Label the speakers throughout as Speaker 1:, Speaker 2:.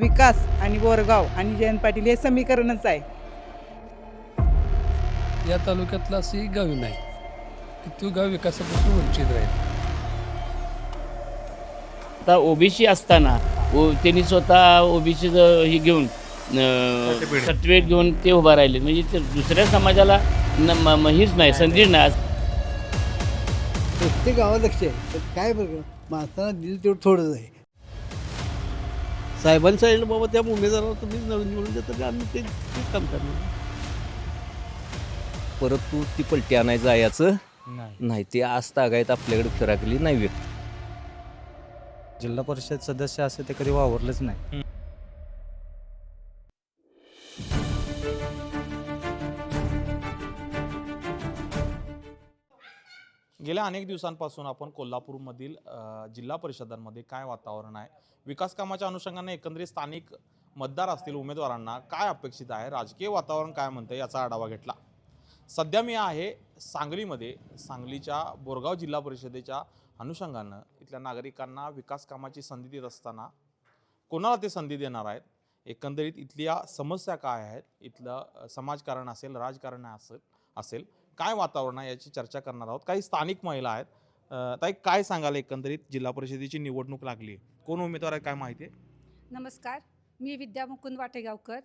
Speaker 1: विकास आणि बोरगाव आणि जयंत पाटील हे समीकरणच आहे.
Speaker 2: या तालुक्यातलं असंही गाव नाही की तो गाव विकासापासून वंचित राहील.
Speaker 3: आता ओबीसी असताना त्यांनी स्वतः ओबीसी हे घेऊन सर्टिफिकेट घेऊन ते उभा राहिले, म्हणजे ते दुसऱ्या समाजाला हीच नाही, संधीच नाही.
Speaker 4: प्रत्येक गावात लक्ष आहे, तर काय बरं माणसाला दिलं तेवढं थोडंच आहे. साहेबांनी सांगितलं बाबा त्या उमेदवाराला तुम्ही नवीन निवडून देता तर आम्ही ते काम करणार.
Speaker 5: परत तू ती पलटी आणायचं जायचं नाही, ते आज तागायत आपल्याकडे फिराकली नाही व्यक्त.
Speaker 6: जिल्हा परिषद सदस्य असे ते कधी वावरलेच नाही.
Speaker 7: गेल्या अनेक दिवसांपासून आपण कोल्हापूरमधील जिल्हा परिषदांमध्ये काय वातावरण आहे, विकास कामाच्या अनुषंगाने एकंदरीत स्थानिक मतदार असतील उमेदवारांना काय अपेक्षित आहे, राजकीय वातावरण काय म्हणतं याचा आढावा घेतला. सध्या मी आहे सांगलीमध्ये. सांगलीच्या बोरगाव जिल्हा परिषदेच्या अनुषंगानं इथल्या नागरिकांना विकास कामाची संधी देत असताना कोणाला ते संधी देणार आहेत, एकंदरीत इथल्या समस्या काय आहेत, इथलं समाजकारण असेल, राजकारण असेल काय वातावरण आहे याची चर्चा करणार आहोत. काही स्थानिक महिला आहेत. ताई, काय सांगाल, एकंदरीत जिल्हा परिषदेची निवडणूक लागली, कोण उमेदवार आहे, काय माहिती आहे?
Speaker 8: नमस्कार, मी विद्या मुकुंद वाटेगावकर.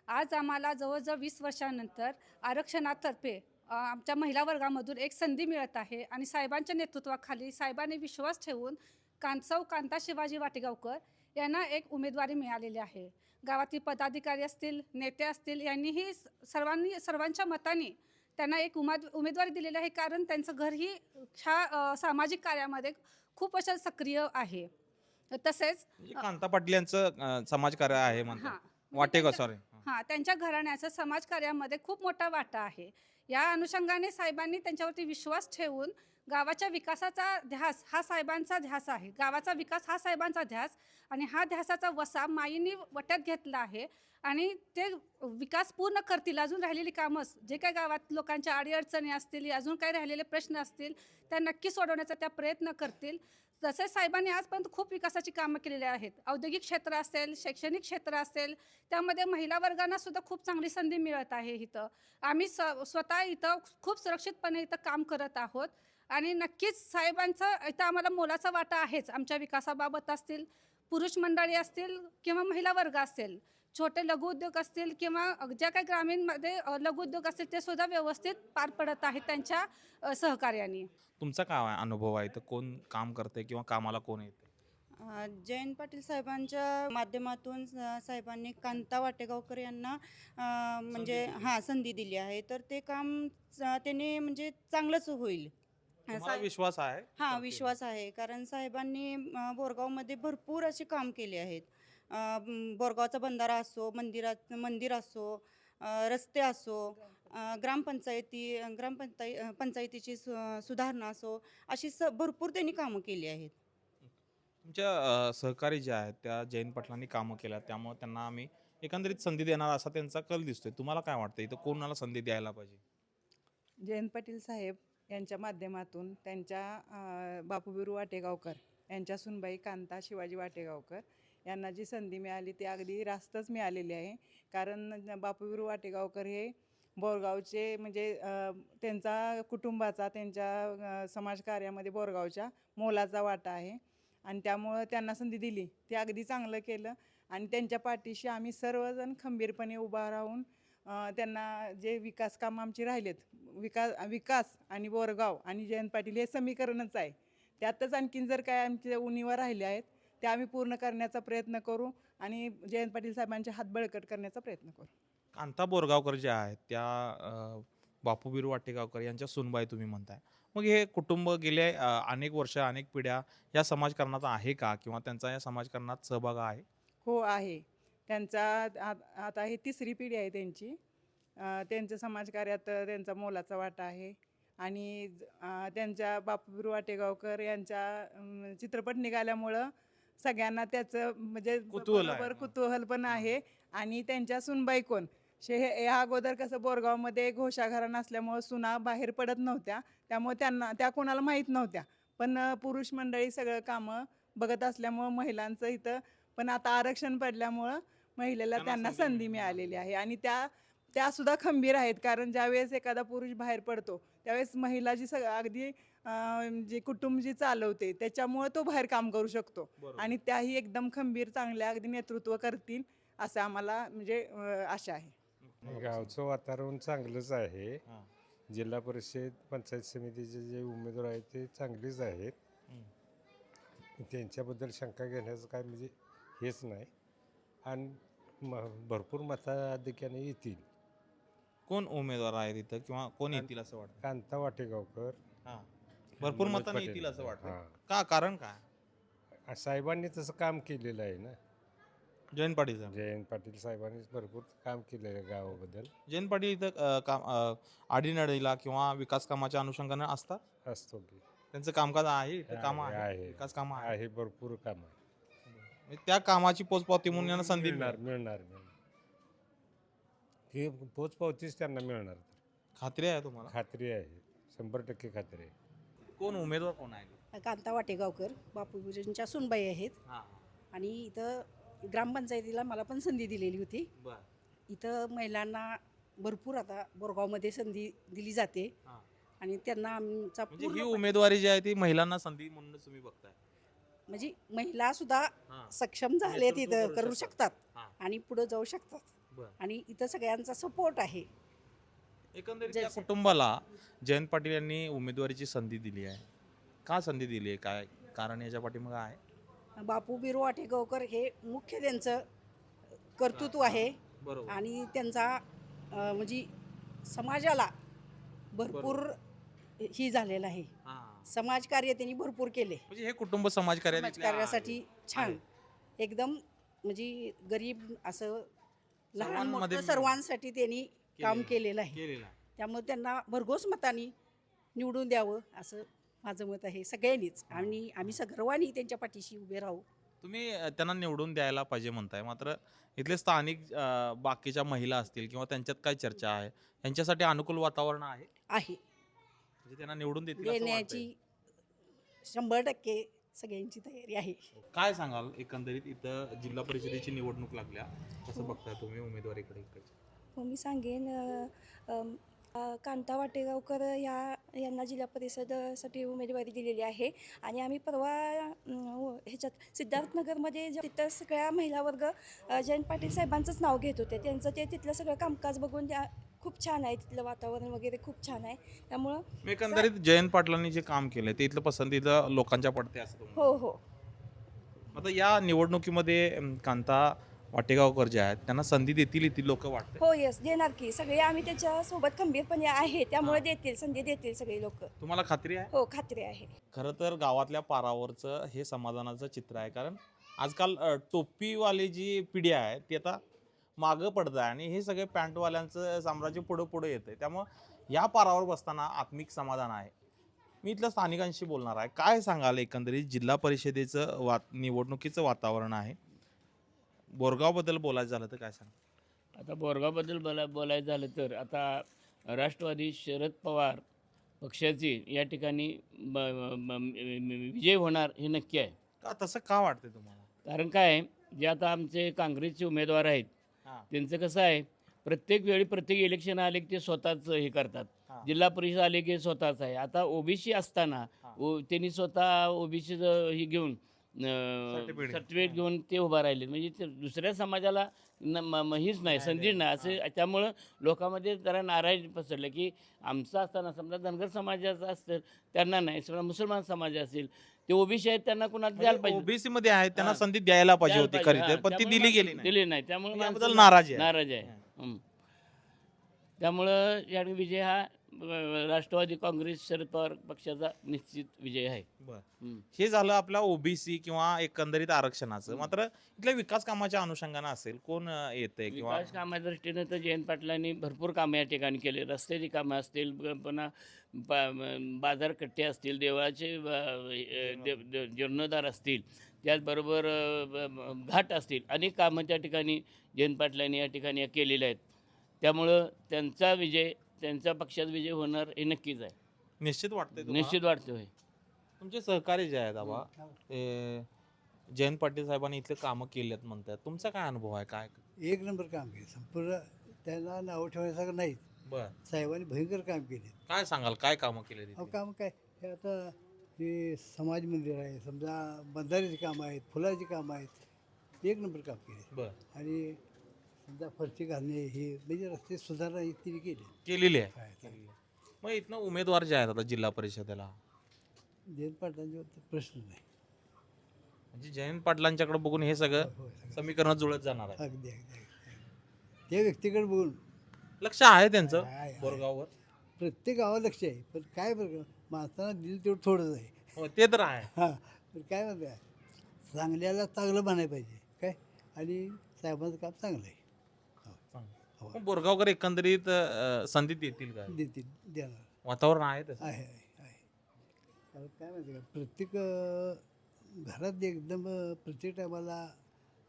Speaker 8: आज आम्हाला जवळजवळ 20 वर्षानंतर आरक्षणातर्फे आमच्या महिला वर्गामधून एक संधी मिळत आहे आणि साहेबांच्या नेतृत्वाखाली साहेबांनी विश्वास ठेवून कांता शिवाजी वाटेगावकर यांना एक उमेदवारी मिळालेली आहे. गावातील पदाधिकारी असतील, नेते असतील, यांनीही सर्वांच्या मताने त्यांना एक उमेदवारी दिलेली आहे, कारण त्यांचं घरही ह्या सामाजिक कार्यामध्ये खूप अशा सक्रिय आहे. तसेच
Speaker 7: कांता पाटील यांचं समाजकार्य आहे म्हणतात, वाटेगाव सॉरी
Speaker 8: त्यांच्या घराण्याचं समाजकार्यामध्ये खूप मोठा वाटा आहे. या अनुषंगाने साहेबांनी त्यांच्यावरती विश्वास ठेवून गावाच्या विकासाचा ध्यास हा साहेबांचा ध्यास आहे. गावाचा विकास हा साहेबांचा ध्यास आणि हा ध्यासाचा वसा माईंनी वट्यात घेतला आहे आणि ते विकास पूर्ण करतील. अजून राहिलेली कामं, जे काही गावात लोकांच्या अडीअडचणी असतील, अजून काही राहिलेले प्रश्न असतील, त्या नक्की सोडवण्याचा त्या प्रयत्न करतील. तसेच साहेबांनी आजपर्यंत खूप विकासाची कामं केलेली आहेत. औद्योगिक क्षेत्र असेल, शैक्षणिक क्षेत्र असेल, त्यामध्ये महिला वर्गांना सुद्धा खूप चांगली संधी मिळत आहे. इथं आम्ही स्वतः इथं खूप सुरक्षितपणे इथं काम करत आहोत आणि नक्कीच साहेबांचा इथं आम्हाला मोलाचा वाटा आहेच. आमच्या विकासाबाबत असतील, पुरुष मंडळी असतील किंवा महिला वर्ग असेल, छोटे लघुउद्योग असतील किंवा ज्या काही ग्रामीणमध्ये लघुउद्योग असतील, ते सुद्धा व्यवस्थित पार पडत आहेत त्यांच्या सहकार्याने.
Speaker 7: तुमचा काय अनुभव आहे, तर कोण काम करते किंवा कामाला कोण येते?
Speaker 9: जयंत पाटील साहेबांच्या माध्यमातून साहेबांनी कांता वाटेगावकर यांना म्हणजे संधी दिली आहे, तर ते काम त्याने म्हणजे चांगलंच होईल.
Speaker 7: विश्वास आहे?
Speaker 9: विश्वास आहे, कारण साहेबांनी बोरगावमध्ये भरपूर असे काम केले आहेत. बोरगावचा बंधारा असो, मंदिर असो, रस्ते असो, पंचायतीची सुधारणा असो, अशी भरपूर त्यांनी कामं केली आहेत.
Speaker 7: तुमच्या सहकारी ज्या आहेत त्या जयंत पाटलांनी कामं केल्या, त्यामुळे त्यांना आम्ही एकंदरीत संधी देणार असा त्यांचा कल दिसतोय. तुम्हाला काय वाटतं, इथं कोणाला संधी द्यायला पाहिजे?
Speaker 1: जयंत पाटील साहेब यांच्या माध्यमातून त्यांच्या बापूबिरू वाटेगावकर यांच्या सुनबाई कांता शिवाजी वाटेगावकर यांना जी संधी मिळाली ती अगदी रास्तच मिळालेली आहे. कारण बापूबिरू वाटेगावकर हे बोरगावचे म्हणजे त्यांचा कुटुंबाचा, त्यांच्या समाजकार्यामध्ये बोरगावच्या मोलाचा वाटा आहे आणि त्यामुळं त्यांना संधी दिली, ते अगदी चांगलं केलं आणि त्यांच्या पाठीशी आम्ही सर्वजण खंबीरपणे उभा राहून त्यांना जे विकास कामं आमची राहिलेत, विकास आणि बोरगाव आणि जयंत पाटील हे समीकरणच आहे. त्यातच आणखीन जर काय आमच्या उणीवा राहिल्या आहेत ते आम्ही पूर्ण करण्याचा प्रयत्न करू आणि जयंत पाटील साहेबांचे हात बळकट करण्याचा प्रयत्न करू.
Speaker 7: कांता बोरगावकर ज्या आहेत त्या बापूबिरू वाटेगावकर यांच्या सुनबाई तुम्ही म्हणताय, मग हे कुटुंब गेले अनेक वर्ष, अनेक पिढ्या या समाजकारणात आहे का, किंवा त्यांचा या समाजकारणात सहभाग आहे?
Speaker 1: हो आहे. त्यांचा आता ही 3री पिढी आहे त्यांची. त्यांच्या समाजकार्यात त्यांचा मोलाचा वाटा आहे आणि त्यांच्या बापूबिरू वाटेगावकर यांच्या चित्रपट निघाल्यामुळं सगळ्यांना त्याचं म्हणजे कुतूहल पण आहे. आणि त्यांच्या सुनबाई कोण ह्या अगोदर कसं बोरगावमध्ये घोषाघराणं असल्यामुळं सुना बाहेर पडत नव्हत्या, त्यामुळे त्या कोणाला माहीत नव्हत्या, पण पुरुष मंडळी सगळं कामं बघत असल्यामुळं महिलांचं इथं पण आता आरक्षण पडल्यामुळं महिलेला त्यांना
Speaker 7: संधी
Speaker 1: संधी मिळालेली आहे आणि त्या सुद्धा खंबीर आहेत. कारण ज्यावेळेस एखादा पुरुष बाहेर पडतो त्यावेळेस महिला जी अगदी जे कुटुंब जी चालवते त्याच्यामुळे तो बाहेर काम करू शकतो आणि त्याही एकदम खंबीर चांगल्या अगदी नेतृत्व करतील असं आम्हाला म्हणजे आशा आहे.
Speaker 10: गावचं वातावरण चांगलंच आहे. जिल्हा परिषद पंचायत समितीचे जे उमेदवार आहेत ते चांगलेच आहेत. त्यांच्याबद्दल शंका घेण्याचं काय म्हणजे हेच नाही आणि भरपूर मताधिक्याने येतील.
Speaker 7: कोण उमेदवार आहेत इथं किंवा कोण येतील असं वाटतं?
Speaker 10: कांता वाटेगावकर
Speaker 7: भरपूर
Speaker 10: मनोज
Speaker 7: मतांनी
Speaker 10: पाटील.
Speaker 7: येतील असं वाटतं.
Speaker 10: हां.
Speaker 7: का कारण काय?
Speaker 10: साहेबांनी तसं काम केलेलं आहे ना.
Speaker 7: जयंत पाटील साहेब.
Speaker 10: जयंत पाटील साहेबांनी भरपूर काम केलेलं आहे गावाबद्दल.
Speaker 7: जयंत पाटील इथं आडीनडीला किंवा विकास कामाच्या अनुषंगाने असतात.
Speaker 10: असतो की
Speaker 7: त्यांचं कामकाज आहे इथं, कामं
Speaker 10: आहे,
Speaker 7: आहे,
Speaker 10: आहे.
Speaker 7: विकास कामं आहे.
Speaker 10: आहे, भरपूर काम आहे.
Speaker 7: त्या कामाची पोचपावती म्हणून यांना संधी
Speaker 10: मिळणार
Speaker 7: मिळणार.
Speaker 10: मिळणार ही पोचपावतीच त्यांना मिळणार.
Speaker 7: खात्री आहे तुम्हाला?
Speaker 10: खात्री आहे, 100% खात्री आहे.
Speaker 7: कोण उमेदवार कोण आहे?
Speaker 11: कांता वाटेगावकर बापूजींच्या सुनबाई आहेत आणि इथं ग्रामपंचायतीला मला पण संधी दिलेली होती. इथं महिलांना भरपूर आता बोरगावमध्ये संधी दिली जाते आणि त्यांना आमचा
Speaker 7: म्हणजे ही
Speaker 11: पूर्ण
Speaker 7: उमेदवारी जी आहे ती महिलांना संधी म्हणूनच तुम्ही बघताय.
Speaker 11: म्हणजे महिला सुद्धा
Speaker 7: हां.
Speaker 11: सक्षम झालेत,
Speaker 7: नेतृत्व
Speaker 11: इथं
Speaker 7: करू
Speaker 11: करू
Speaker 7: शकतात.
Speaker 11: शकतात
Speaker 7: हां.
Speaker 11: आणि पुढे जाऊ शकतात
Speaker 7: बरं.
Speaker 11: आणि इथं सगळ्यांचा सपोर्ट आहे.
Speaker 7: एकंदरीत
Speaker 11: जय
Speaker 7: या
Speaker 11: श्री-
Speaker 7: कुटुंबाला जयंत पाटील यांनी उमेदवारीची संधी दिली आहे. का संधी दिली आहे? काय कारण याच्या पाठीमागे आहे?
Speaker 11: बापू बिरू वाटेगावकर हे मुख्य त्यांचं कर्तृत्व आहे
Speaker 7: बरोबर.
Speaker 11: आणि त्यांचा म्हणजे समाजाला भरपूर ही झालेलं आहे. समाजकार्य त्यांनी भरपूर केले.
Speaker 7: म्हणजे हे कुटुंब
Speaker 11: समाजकार्यासाठी छान एकदम म्हणजे गरीब असं लहान
Speaker 7: सर्वांमध्ये
Speaker 11: मोठं सर्वांसाठी त्यांनी काम केलेलं आहे.
Speaker 7: केलेला आहे.
Speaker 11: त्यामुळे त्यांना भरघोस मताने निवडून द्यावं असं माझं मत आहे सगळ्यांनीच. आणि आम्ही सर्वांनी त्यांच्या पाठीशी उभे राहू.
Speaker 7: तुम्ही त्यांना निवडून द्यायला पाहिजे म्हणताय, मात्र इथले स्थानिक बाकीच्या महिला असतील किंवा त्यांच्यात काय चर्चा आहे, यांच्यासाठी अनुकूल वातावरण आहे म्हणजे त्यांना निवडून देतील असं
Speaker 11: देण्याची
Speaker 7: वाटतंय?
Speaker 11: 100% सगळ्यांची तयारी आहे.
Speaker 7: काय सांगाल एकंदरीत इथं जिल्हा परिषदेची निवडणूक लागल्या, कसं बघताय तुम्ही उमेदवारीकडे इकडचे?
Speaker 12: हो, मी सांगेन कांता वाटेगावकर यांना जिल्हा परिषदसाठी उमेदवारी दिलेली आहे आणि आम्ही परवा ह्याच्यात सिद्धार्थनगरमध्ये तिथं सगळ्या महिला वर्ग जयंत पाटील साहेबांचंच नाव घेत होते. त्यांचं तिथलं सगळं कामकाज बघून खूप छान आहे, तिथलं वातावरण वगैरे खूप छान आहे. त्यामुळं
Speaker 7: एकंदरीत जयंत पाटलांनी जे काम केलंय ते इथलं पसंतीचं लोकांच्या पडते असं तुम्हाला
Speaker 12: हो हो
Speaker 7: आता या निवडणुकीमध्ये कांता वाटेगावकर जे आहेत त्यांना संधी देतील इथली लोक वाटते?
Speaker 12: हो येस देणार की सगळे आम्ही त्याच्यासोबत खंबीरपणे आहे. त्यामुळे देतील, संधी देतील सगळे लोक.
Speaker 7: तुम्हाला खात्री आहे?
Speaker 12: हो खात्री आहे.
Speaker 7: खरं तर गावातल्या पारावरचं हे समाधानाचं चित्र आहे. कारण आजकाल टोपीवाली जी पिढी आहे ती आता मागं पडत आहे आणि हे सगळे पॅन्टवाल्यांचं साम्राज्य पुढं पुढं येतं आहे. त्यामुळं या पारावर बसताना आत्मिक समाधान आहे. मी इथल्या स्थानिकांशी बोलणार आहे. काय सांगाल एकंदरीत जिल्हा परिषदेचं निवडणुकीचं वातावरण आहे, बोरगावबद्दल बोलायचं झालं तर काय सांग?
Speaker 3: आता बोरगावबद्दल बोलायचं झालं तर आता राष्ट्रवादी शरद पवार पक्षाची या ठिकाणी विजय होणार हे नक्की आहे.
Speaker 7: का तसं का वाटतं तुम्हाला?
Speaker 3: कारण काय जे आता आमचे काँग्रेसचे उमेदवार आहेत त्यांचं कसं आहे, प्रत्येक वेळी प्रत्येक इलेक्शन आले की ते स्वतःच हे करतात. जिल्हा परिषद आले की स्वतःच आहे. आता ओबीसी असताना त्यांनी स्वतः ओबीसीचं हे घेऊन सर्टिफिकेट घेऊन ते उभा राहिले. म्हणजे ते दुसऱ्या समाजाला हीच नाही, संधी नाही असं. त्यामुळं लोकांमध्ये जरा नाराज पसरलं की आमचं असताना समजा धनगर समाजाचं असतं त्यांना नाही, समजा मुसलमान समाज असेल ते ओबीसी आहेत त्यांना कुणाला द्यायला पाहिजे.
Speaker 7: ओबीसी मध्ये आहेत त्यांना संधी द्यायला पाहिजे होती खरी तर, पण ती दिली गेली नाही.
Speaker 3: दिली नाही. त्यामुळे
Speaker 7: याबद्दल नाराज
Speaker 3: आहे. त्यामुळं या विजय हा राष्ट्रवादी काँग्रेस शरद पवार पक्षाचा निश्चित विजय आहे.
Speaker 7: हे झालं आपला ओबीसी किंवा एकंदरीत आरक्षणाचं. मात्र इथल्या विकास कामाच्या अनुषंगाने असेल कोण येतंय किंवा
Speaker 3: विकास कामाच्या दृष्टीनं तर जयंत पाटलांनी भरपूर कामं या ठिकाणी केले. रस्त्याची कामं असतील, पुन्हा बाजारकट्टे असतील, देवळाचे जीर्णोद्धार असतील, त्याचबरोबर घाट असतील, अनेक कामं त्या ठिकाणी जयंत पाटलांनी या ठिकाणी केलेले आहेत. त्यामुळं त्यांचा विजय, त्यांच्या पक्षात विजय होणार हे नक्कीच आहे.
Speaker 7: निश्चित वाटतंय?
Speaker 3: निश्चित वाटतोय.
Speaker 7: तुमचे सहकारी जे आहेत बाबा जयंत पाटील साहेबांनी इथले कामं केलेत म्हणतात, तुमचा काय अनुभव आहे? काय
Speaker 13: एक नंबर काम केलं संपूर्ण, त्यांना नाव ठेवण्यासारखं नाहीत.
Speaker 7: बर
Speaker 13: साहेबांनी भयंकर काम केले.
Speaker 7: काय सांगाल, काय कामं केले
Speaker 13: अहो काम काय, हे आता हे समाज मंदिर आहे, समजा बंधाऱ्याची कामं आहेत, फुलाची कामं आहेत, एक नंबर काम केले.
Speaker 7: बर
Speaker 13: आणि समजा फरची घालणे हे म्हणजे रस्ते सुधारणा ही तिने केली.
Speaker 7: केलेली आहे.
Speaker 13: काय
Speaker 7: केलेली आहे. मग इथनं उमेदवार जे आहेत आता जिल्हा परिषदेला,
Speaker 13: जयंत पाटलांचा प्रश्न नाही.
Speaker 7: म्हणजे जयंत पाटलांच्याकडे बघून हे सगळं
Speaker 13: होय, सगळं.
Speaker 7: समीकरण जुळत जाणार आहे.
Speaker 13: अगदी अगदी अगदी. त्या व्यक्तीकडे बघून
Speaker 7: लक्ष आहे त्यांचं
Speaker 13: आहे.
Speaker 7: बोरगाववर.
Speaker 13: प्रत्येक गावात लक्ष आहे, पण काय बरं माणसाला दिलं तेवढं थोडंच आहे.
Speaker 7: हो ते तर आहे.
Speaker 13: हां, पण काय म्हणताय, चांगल्याला चांगलं म्हणायला पाहिजे काय, आणि साहेबांचं काम चांगलं आहे. हो.
Speaker 7: मग बोरगावकर एकंदरीत संधी देतील काय?
Speaker 13: देतील, देणार
Speaker 7: वातावरण आहे तसं?
Speaker 13: आहे आहे आहे. कारण काय माहिती का, प्रत्येक घरात एकदम प्रत्येक टायमाला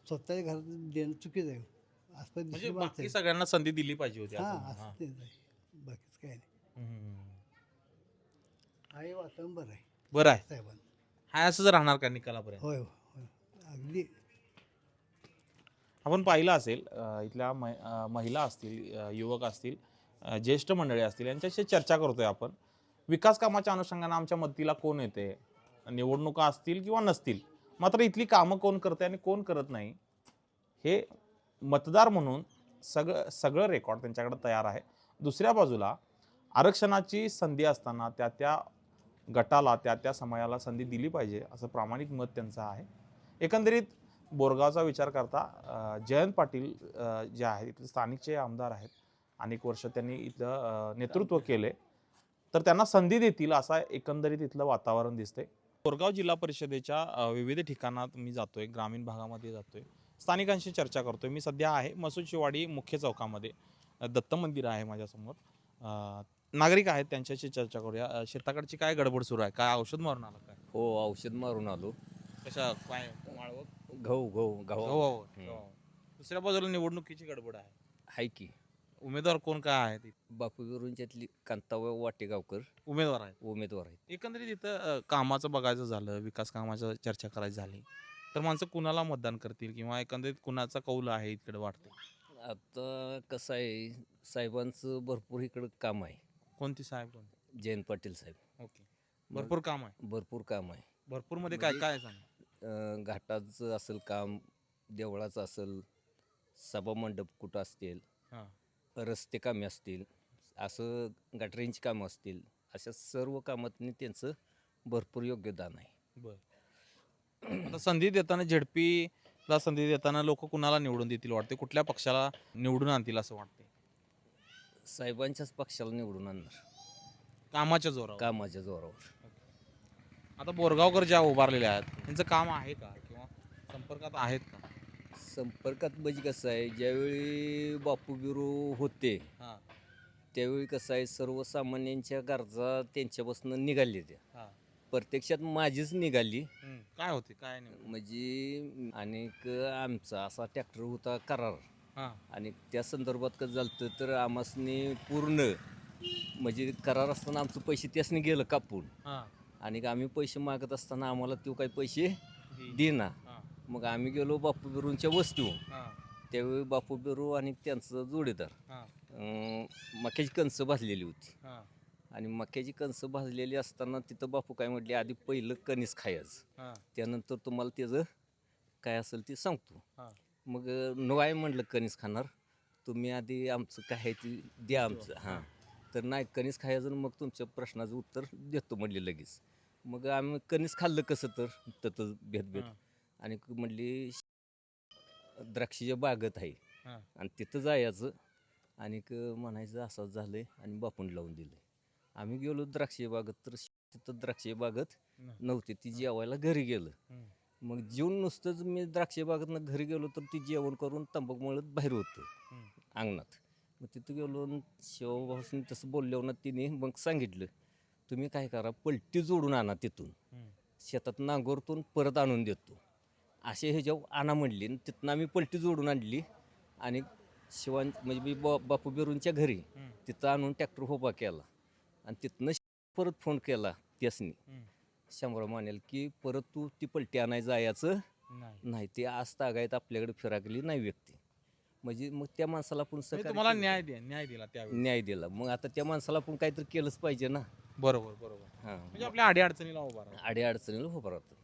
Speaker 13: स्वतःच्या घरात देणं चुकीचं आहे. आसपास
Speaker 7: म्हणजे
Speaker 13: दुसरी माणसं
Speaker 7: बाकी
Speaker 13: आहेत.
Speaker 7: सगळ्यांना संधी दिली पाहिजे होती असं.
Speaker 13: हां,
Speaker 7: हां.
Speaker 13: असं तेच आहे, बाकीच काय नाही.
Speaker 7: हम्म.
Speaker 13: आहे वातावरण बरं आहे
Speaker 7: बरं आहे.
Speaker 13: साहेबांचं.
Speaker 7: हाय असंच राहणार का निकालापर्यंत?
Speaker 13: होय होय अगदी.
Speaker 7: आपण पाहिलं असेल इथल्या महिला असतील, युवक असतील, ज्येष्ठ मंडळी असतील, यांच्याशी चर्चा करतोय आपण. विकास कामाच्या अनुषंगाने आमच्या मदतीला कोण येते, निवडणुका असतील किंवा नसतील, मात्र इथली कामं कोण करते आणि कोण करत नाही हे मतदार म्हणून सगळं रेकॉर्ड त्यांच्याकडे तयार आहे. दुसऱ्या बाजूला आरक्षणाची संधी असताना त्या त्या गटाला, त्या त्या समाजाला संधी दिली पाहिजे असं प्रामाणिक मत त्यांचं आहे. एकंदरीत बोरगावचा विचार करता जयंत पाटील जे आहेत इथले स्थानिकचे आमदार आहेत, अनेक वर्ष त्यांनी इथलं नेतृत्व केले, तर त्यांना संधी देतील असा एकंदरीत इथलं वातावरण दिसते. बोरगाव जिल्हा परिषदेच्या विविध ठिकाणात मी जातोय, ग्रामीण भागामध्ये जातोय, स्थानिकांशी चर्चा करतोय. मी सध्या आहे मसूद शिवाडी मुख्य चौकामध्ये, दत्त मंदिर आहे माझ्यासमोर. नागरिक आहेत, त्यांच्याशी चर्चा करूया. शेताकडची काय गडबड सुरू आहे? काय औषध मारून आलं काय?
Speaker 5: हो, औषध मारून आलो.
Speaker 7: कशा काय माळव
Speaker 5: गहू.
Speaker 7: दुसऱ्या बाजूला निवडणुकीची गडबड आहे.
Speaker 5: हाय की
Speaker 7: उमेदवार कोण काय आहेत?
Speaker 5: बापू विरूंच्यातली कांता वाटेगावकर
Speaker 7: उमेदवार आहेत.
Speaker 5: उमेदवार आहेत.
Speaker 7: एकंदरीत इथं कामाचं बघायचं झालं, विकास कामाचं चर्चा करायची झाली, तर माणसं कुणाला मतदान करतील किंवा एकंदरीत कुणाचा कौल आहे इकडे वाटतं?
Speaker 5: आता कसं आहे, साहेबांचं भरपूर इकडं काम आहे.
Speaker 7: कोणती साहेब? कोण?
Speaker 5: जयंत पाटील साहेब.
Speaker 7: ओके. भरपूर काम आहे.
Speaker 5: भरपूर काम आहे.
Speaker 7: भरपूर मध्ये काय काय सांग?
Speaker 5: घाटाचं असेल काम, देवळाचं असेल, सभामंडप कुठं असतील,
Speaker 7: हां.
Speaker 5: रस्ते कामे असतील, असं गटरींची कामं असतील, अशा सर्व कामातनी त्यांचं भरपूर योगदान आहे.
Speaker 7: बरं. आता संधी देताना झेडपीला संधी देताना लोक कुणाला निवडून देतील वाटते? कुठल्या पक्षाला निवडून आणतील असं वाटते?
Speaker 5: साहेबांच्याच पक्षाला निवडून आणणार,
Speaker 7: कामाच्या जोरावर.
Speaker 5: कामाच्या जोरावर.
Speaker 7: आता बोरगावकर ज्या उभारलेल्या आहेत त्यांचं काम आहे का किंवा संपर्कात आहेत का?
Speaker 5: संपर्कात म्हणजे कसं आहे, ज्यावेळी बापू बिरू होते
Speaker 7: हां.
Speaker 5: त्यावेळी कसं आहे, सर्वसामान्यांच्या गरजा त्यांच्यापासून निघाली त्या.
Speaker 7: हां.
Speaker 5: प्रत्यक्षात माझीच निघाली.
Speaker 7: काय होते काय नाही?
Speaker 5: म्हणजे अनेक आमचा असा ट्रॅक्टर होता करार,
Speaker 7: हां.
Speaker 5: आणि त्या संदर्भात कसं झालं तर आम्हासनी पूर्ण म्हणजे करार असताना आमचं पैसे त्यासनी गेलं कापून,
Speaker 7: हां.
Speaker 5: आणि आम्ही पैसे मागत असताना आम्हाला तो काही पैसे देना.
Speaker 7: हां.
Speaker 5: मग आम्ही गेलो बापू बिरूंच्या वस्तू.
Speaker 7: हां.
Speaker 5: त्यावेळी बापू बिरू आणि त्यांचं जोडीदार
Speaker 7: हां.
Speaker 5: मक्याची कणसं भाजलेली होती,
Speaker 7: हां.
Speaker 5: आणि मक्याची कणसं भाजलेली असताना तिथं बापू काय म्हटले, आधी पहिलं कणीस खायचं,
Speaker 7: हां.
Speaker 5: त्यानंतर तुम्हाला त्याचं काय असेल ते सांगतो.
Speaker 7: हां.
Speaker 5: मग नाही म्हटलं कणीस खाणार, तुम्ही आधी आमचं काय आहे ते द्या आमचं. हां. तर नाही कणीस खायचं, मग तुमच्या प्रश्नाचं उत्तर देतो म्हटले लगेच. मग आम्ही कणीस खाल्लं कसं तर तसं भेदभेद, आणि म्हटली द्राक्षीच्या बागत आहे
Speaker 7: हां.
Speaker 5: आणि तिथं जायचं, आणि म्हणायचं असंच झालं आहे, आणि बापून लावून दिलं. आम्ही गेलो द्राक्षी बागत, तर तिथं द्राक्षी बागत नव्हती, ती जेवायला घरी गेलं. मग जेवून नुसतंच मी द्राक्षी बागतनं घरी गेलो, तर ती जेवण करून तंबाखू मळत बाहेर होतं अंगणात. मग तिथं गेलो, शिवभाऊसनी तसं बोलल्यावर तिने मग सांगितलं, तुम्ही काय करा, पलटी जोडून आणा तिथून, शेतात नांगोरतून परत आणून देतो असे हे जेव्हा आणा म्हणली. तिथनं आम्ही पलटी जोडून आणली, आणि म्हणजे मी बापू बिरूंच्या घरी तिथं आणून ट्रॅक्टर उभा केला, आणि तिथनं परत फोन केला त्यासनी शंभर मानेल की परत तू ती पलटी आणायचं जायचं नाही ते आज तागायत आपल्याकडे फिराकली नाही व्यक्ती. म्हणजे मग त्या माणसाला आपण
Speaker 7: म्हणजे
Speaker 5: सहकार्य
Speaker 7: तुम्हाला
Speaker 5: केलं
Speaker 7: न्याय
Speaker 5: पाहिजे.
Speaker 7: न्याय दिला त्यावेळी.
Speaker 5: न्याय दिला. मग आता त्या माणसाला आपण काहीतरी केलंच पाहिजे ना.
Speaker 7: बरोबर बरोबर.
Speaker 5: हां
Speaker 7: म्हणजे आपल्या अडीअडचणीला उभा राहा.
Speaker 5: अडीअडचणीला उभं राहतो.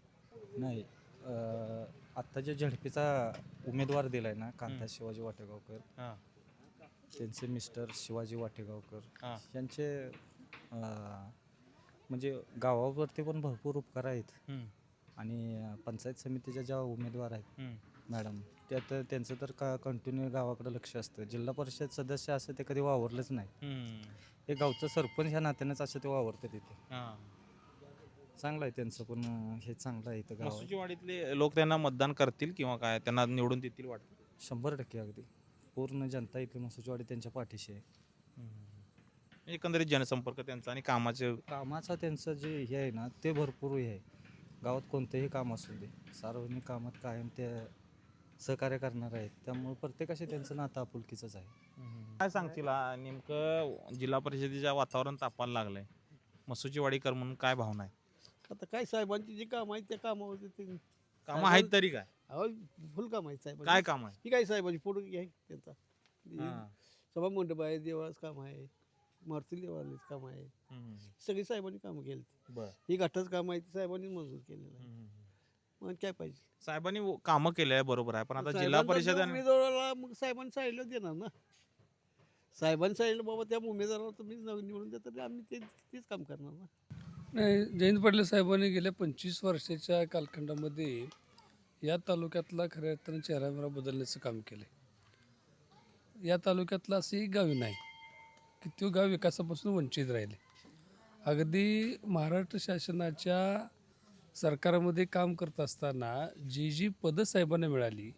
Speaker 6: नाही आत्ता जे झडपीचा उमेदवार दिलाय ना कांता शिवाजी वाटेगावकर,
Speaker 7: हां
Speaker 6: त्यांचे मिस्टर शिवाजी वाटेगावकर
Speaker 7: हां
Speaker 6: यांचे म्हणजे गावावरती पण भरपूर उपकार आहेत.
Speaker 7: हम्म,
Speaker 6: आणि पंचायत समितीच्या ज्या उमेदवार आहेत
Speaker 7: हम्म.
Speaker 6: मॅडम त्यात त्यांचं तर कंटिन्यू गावाकडे लक्ष असतं. जिल्हा परिषद सदस्य असं ते कधी वावरलंच नाही.
Speaker 7: हम्म.
Speaker 6: हे गावचं सरपंच ह्या नात्यानेच असं ते वावरतं तिथे.
Speaker 7: हां.
Speaker 6: चांगलं आहे त्यांचं पण हे चांगलं आहे इथं गाव.
Speaker 7: मसुजी वाडीतले लोक त्यांना मतदान करतील किंवा काय त्यांना निवडून देतील वाटतं?
Speaker 6: 100% अगदी पूर्ण जनता इथली मसुजवाडी त्यांच्या पाठीशी आहे.
Speaker 7: एकंदरीत जनसंपर्क त्यांचा आणि कामाचे
Speaker 6: कामाचा त्यांचं जे हे आहे ना ते भरपूर हे आहे. गावात कोणतेही काम असू दे सार्वजनिक कामात कायम ते सहकार्य करणार आहेत. त्यामुळे प्रत्येकाशी त्यांचं नातं आपुलकीचंच आहे.
Speaker 7: काय सांगतील नेमकं जिल्हा परिषदेच्या वातावरण तापायला लागलंय, मसुजी वाडीकर म्हणून काय भावना आहे?
Speaker 4: आता काय साहेबांची जी कामं आहेत त्या कामावरती ते
Speaker 7: कामं आहेत तरी काय
Speaker 4: अहो फुल काम आहेत साहेब.
Speaker 7: काय काम आहे?
Speaker 4: ही काय साहेबांची फोटो आहे त्यांचा
Speaker 7: हां.
Speaker 4: सभा मंडप आहे, देवळाचं काम आहे, मारुती देवालयाचं काम आहे, सगळी साहेबांनी कामं केली.
Speaker 7: बरं.
Speaker 4: ही गटाचं काम आहे ते साहेबांनीच मंजूर केलेलं आहे. मग काय पाहिजे
Speaker 7: साहेबांनी कामं केले आहे बरोबर आहे, पण आता जिल्हा
Speaker 4: साहेबांना
Speaker 7: परिषद
Speaker 4: त्या उमेदवाराला मग साहेबांनी सांगितलं देणार ना. साहेबांनी सांगितलं बाबा त्या उमेदवाराला तुम्ही निवडून देता तर आम्ही तेच काम करणार ना.
Speaker 2: नाही, जयंत पाटील साहेबांनी गेल्या 25 वर्षाच्या कालखंडामध्ये या तालुक्यातला खऱ्या अर्थानं चेहरामेहरा बदलण्याचं काम केलं. या तालुक्यातलं असंही गाव नाही की तो गाव विकासापासून वंचित राहिले. अगदी महाराष्ट्र शासनाच्या सरकारमध्ये काम करत असताना जी पदं साहेबांना मिळाली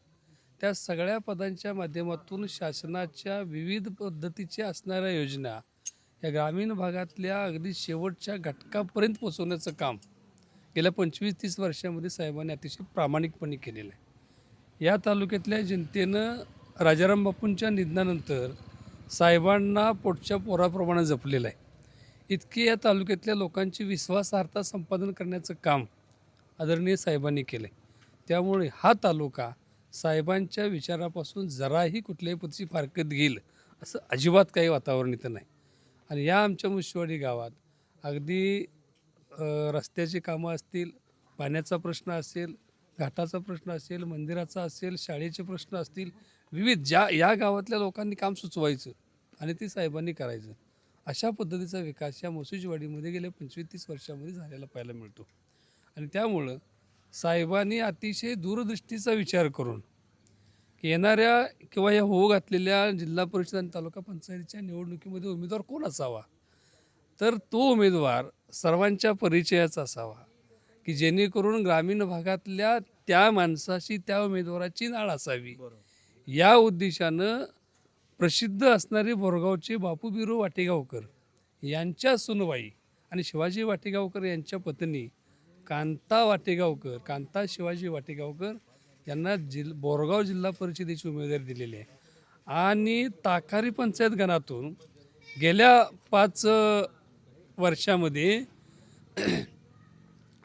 Speaker 2: त्या सगळ्या पदांच्या माध्यमातून शासनाच्या विविध पद्धतीच्या असणाऱ्या योजना या ग्रामीण भागातल्या अगदी शेवटच्या घटकापर्यंत पोचवण्याचं काम गेल्या 25-30 वर्षामध्ये साहेबांनी अतिशय प्रामाणिकपणे केलेलं आहे. या तालुक्यातल्या जनतेनं राजाराम बापूंच्या निधनानंतर साहेबांना पोटच्या पोराप्रमाणे जपलेलं आहे. इतके या तालुक्यातल्या लोकांची विश्वासार्हता संपादन करण्याचं काम आदरणीय साहेबांनी केलं आहे. त्यामुळे हा तालुका साहेबांच्या विचारापासून जराही कुठल्याही पद्धतीची फारकत घेईल असं अजिबात काही वातावरण इथं नाही. आणि या आमच्या मुशवाडी गावात अगदी रस्त्याची कामं असतील, पाण्याचा प्रश्न असेल, घाटाचा प्रश्न असेल, मंदिराचा असेल, शाळेचे प्रश्न असतील, विविध या गावातल्या लोकांनी काम सुचवायचं आणि ते साहेबांनी करायचं. अशा पद्धतीचा विकास या मसुजीवाडीमध्ये गेल्या 25-30 वर्षामध्ये झालेला पाहायला मिळतो. आणि त्यामुळं साहेबांनी अतिशय दूरदृष्टीचा विचार करून येणाऱ्या किंवा या होऊ घातलेल्या जिल्हा परिषद आणि तालुका पंचायतीच्या निवडणुकीमध्ये उमेदवार कोण असावा, तर तो उमेदवार सर्वांच्या परिचयाचा असावा की जेणेकरून ग्रामीण भागातल्या त्या माणसाशी त्या उमेदवाराची नाळ असावी. या उद्देशानं प्रसिद्ध असणारे बोरगावचे बापू बिरू वाटेगावकर यांच्या सुनबाई आणि शिवाजी वाटेगावकर यांच्या पत्नी कांता शिवाजी वाटेगावकर यांना बोरगाव जिल्हा परिषदेची उमेदवारी दिलेली आहे. आणि ताकारी पंचायत गणातून गेल्या 5 वर्षामध्ये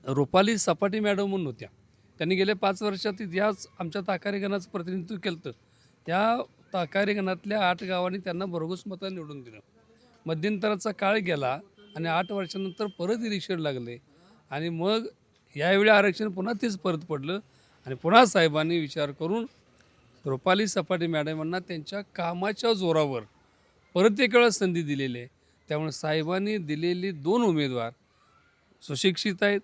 Speaker 2: रुपाली सपाटी मॅडम म्हणून होत्या. त्यांनी गेल्या 5 वर्षात याच आमच्या ताकारी गणाचं प्रतिनिधित्व केलं होतं. त्या ताकारी गणातल्या 8 गावांनी त्यांना भरघोस मतं निवडून दिलं. मध्यंतराचा काळ गेला आणि 8 वर्षानंतर परत इलेक्शन लागले आणि मग यावेळी आरक्षण पुन्हा तेच परत पडलं आणि पुन्हा साहेबांनी विचार करून रुपाली सपाटी मॅडमांना त्यांच्या कामाच्या जोरावर परत एक वेळा संधी दिलेली आहे. त्यामुळे साहेबांनी दिलेली 2 उमेदवार सुशिक्षित आहेत,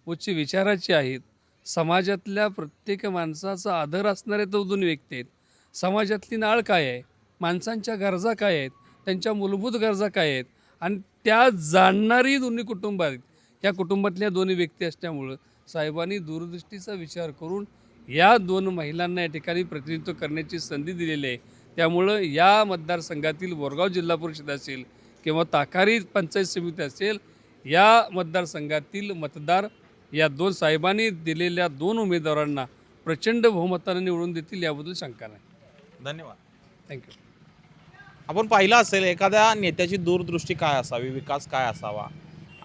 Speaker 2: उच्च विचाराचे आहेत, समाजातल्या प्रत्येक माणसाचा आदर असणारे तो 2 व्यक्ती आहेत. समाजातली नाळ काय आहे, माणसांच्या गरजा काय आहेत, त्यांच्या मूलभूत गरजा काय आहेत आणि त्या जाणणारी दोन्ही कुटुंब आहेत. या कुटुंबातल्या 2 व्यक्ती असल्यामुळं साहेबांनी दूरदृष्टीचा विचार करून या 2 महिलांना या ठिकाणी प्रतिनिधित्व करण्याची संधी दिलेली आहे. त्यामुळं या मतदारसंघातील बोरगाव जिल्हा परिषद असेल किंवा ताकारी पंचायत समिती असेल, या मतदारसंघातील मतदार या 2 साहेबांनी दिलेल्या 2 उमेदवारांना प्रचंड बहुमताने निवडून देतील याबद्दल शंका नाही.
Speaker 7: धन्यवाद.
Speaker 2: थँक्यू.
Speaker 7: आपण पाहिलं असेल एखाद्या नेत्याची दूरदृष्टी काय असावी, विकास काय असावा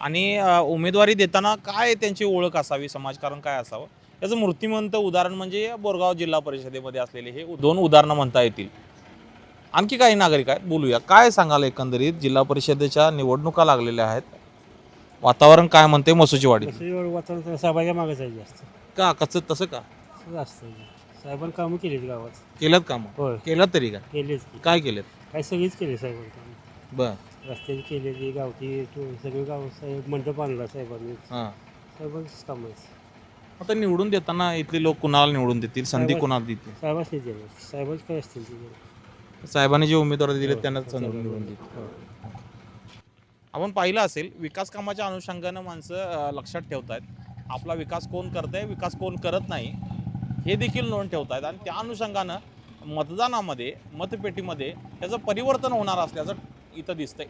Speaker 7: आणि उमेदवारी देताना काय त्यांची ओळख असावी, समाजकारण काय असावं याचं मूर्तिमंत उदाहरण म्हणजे बोरगाव जिल्हा परिषदेमध्ये असलेले हे 2 उदाहरणं म्हणता येतील. आणखी काही नागरिक आहेत, बोलूया. काय सांगाल एकंदरीत जिल्हा परिषदेच्या निवडणुका लागलेल्या आहेत, वातावरण काय म्हणते मसुजीवाडी?
Speaker 4: वातावरण साहेबांच्या मागेच आहे जास्त.
Speaker 7: का कसं तसं का
Speaker 4: जास्त साहेबांनी कामं केलीत गावात.
Speaker 7: केलं कामं?
Speaker 4: होय
Speaker 7: केलं तरी का?
Speaker 4: केलीच
Speaker 7: काय केलेत?
Speaker 4: काय सगळीच केली साहेबांनी.
Speaker 7: बर.
Speaker 4: रस्त्याची केलेली गावची सगळे गाव साहेब मंडप आणला साहेबांनी.
Speaker 7: हां.
Speaker 4: साहेबांचंच काम आहे.
Speaker 7: आता निवडून देताना इथले लोक कुणाला निवडून देतील, संधी कुणाला देतील?
Speaker 4: साहेबांनी दिले साहेबांचे काय असतील ते.
Speaker 7: साहेबांनी जे उमेदवार दिले त्यांनाच संधी निवडून देतील. आपण पाहिलं असेल विकास कामाच्या अनुषंगानं माणसं लक्षात ठेवत आहेत. आपला विकास कोण करतंय, विकास कोण करत नाही हे देखील नोंद ठेवत आहेत आणि त्या अनुषंगानं मतदानामध्ये मतपेटीमध्ये त्याचं परिवर्तन होणार असल्याचं इथं दिसतंय.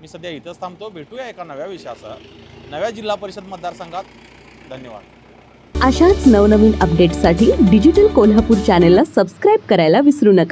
Speaker 7: मी सध्या इथंच थांबतो. भेटूया एका नव्या विषयासह नव्या जिल्हा परिषद मतदारसंघात. धन्यवाद.
Speaker 14: अशाच नवनवीन अपडेट्ससाठी डिजिटल कोल्हापूर चॅनेलला सबस्क्राईब करायला विसरू नका.